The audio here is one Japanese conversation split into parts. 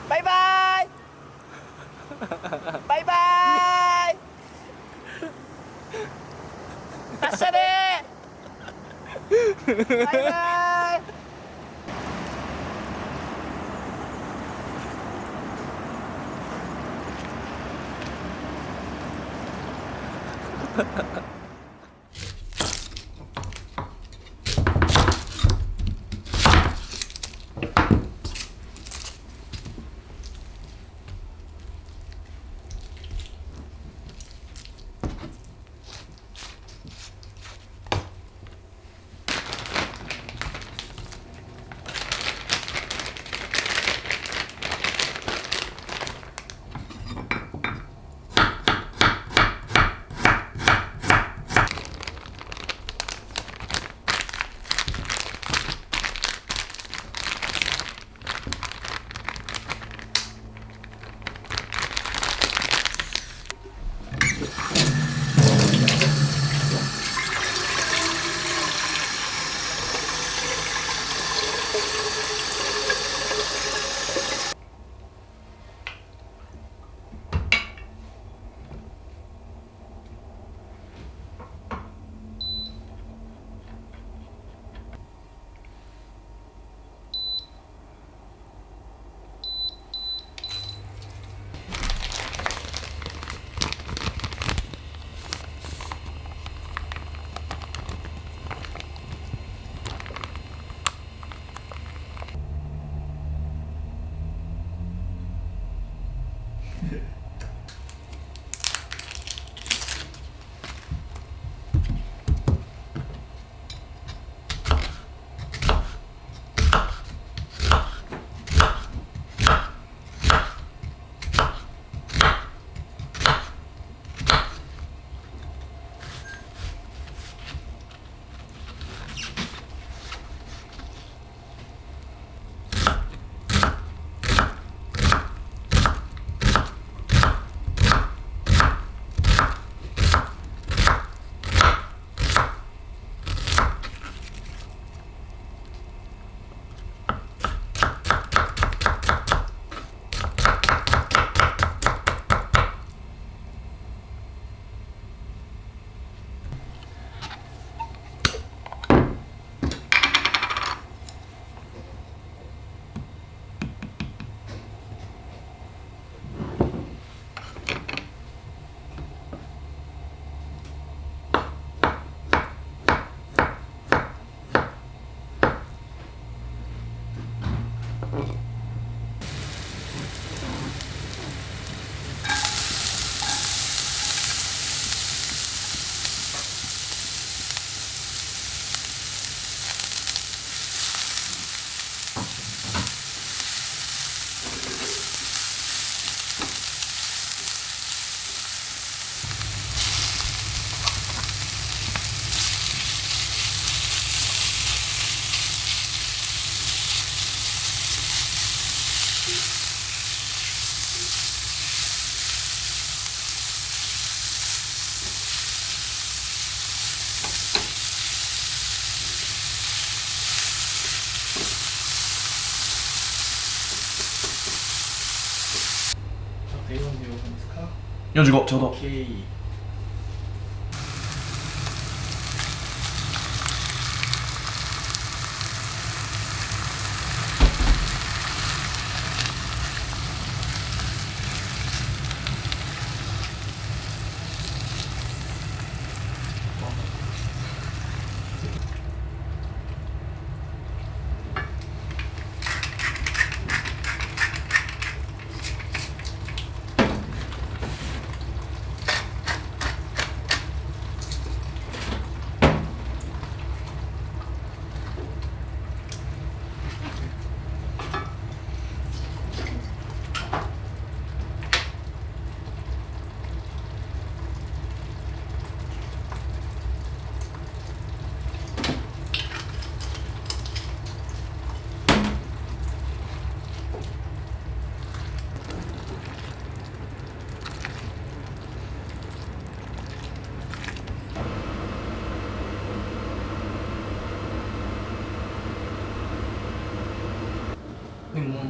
바이바이. 바이바이. 아싸네. 바이바이.45ちょうど。 오케이.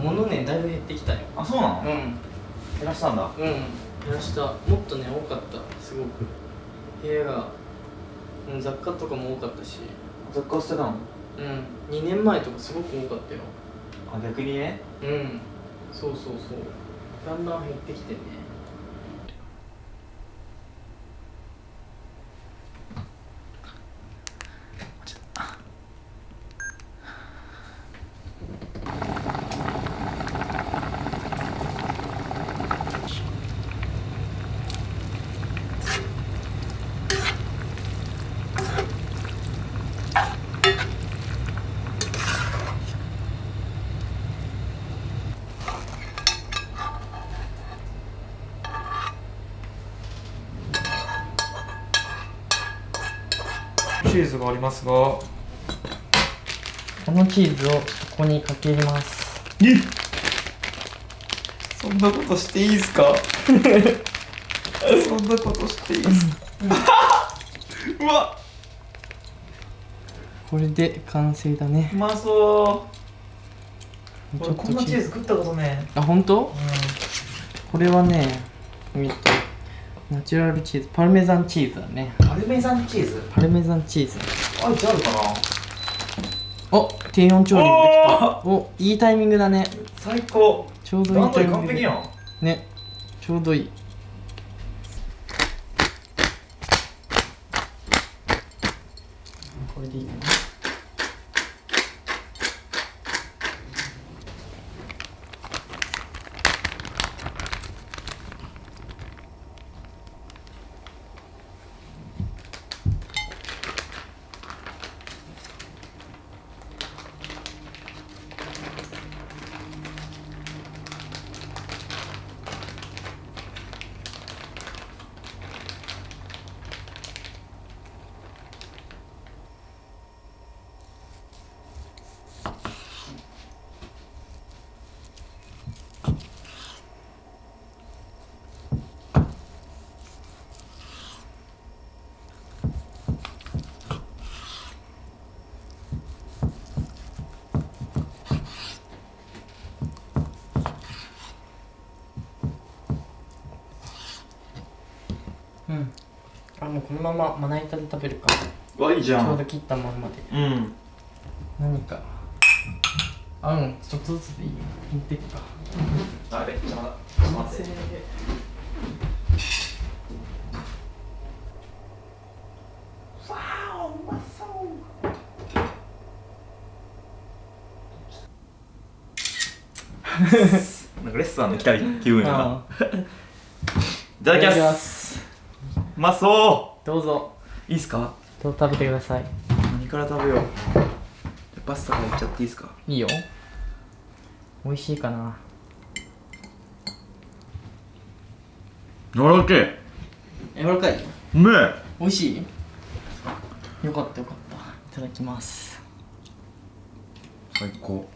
物ねだいぶ減ってきたよ。あ、そうなの？うん減らしたんだ。うん減らした。もっとね多かった。すごく部屋が、うん、雑貨とかも多かったし、雑貨捨てたの？うん2年前とかすごく多かったよ。あ、逆にね。うんそうそうそうだんだん減ってきてね。チーズがありますが、このチーズをここにかけます。そんなことしていいですか？そんなことしていいですか？うわ、これで完成だね。うまそちょっとこんなチーズ食ったことねあ、本当？これはね、ナチュラルチーズ、パルメザンチーズだね。パルメザンチーズパルメザンチーズ。あいつあるかな？お、低温調理もできた。お、いいタイミングだね。最高。ちょうどいい段取りタイミングで。完璧やん。ね、ちょうどいい。これでいいかな。うん。あ、もうこのまままな板で食べるか。わ、いいじゃん。ちょうど切ったまんまで。うん。何か。あ、うん、ちょっとずつでいいよ。切っていくか。あれ、邪魔だ。ちょっと待って。わあ、うまそう。なんかレストランに来た気分やな。いただきます。うまそどうぞ。う。いいっすか？どうぞ食べてください。何から食べよう。パスタからいっちゃっていいっすか？いいよ。美味しいかな。柔らけえ。柔らかい？うめえ。美味しい？よかったよかった。いただきます。最高。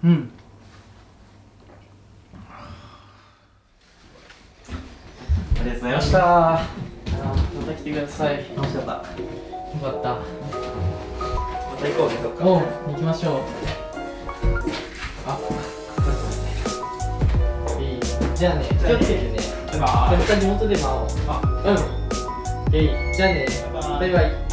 うん。ありがとうございまし。ましたた。また来てください。楽しかった。よかった。また行こうね、どっか。おう、行きましょう。あ、いい。じゃあね、気をつけてね。バイバイ。また地元で会おう。あ、うん。じゃあね、バイバイ。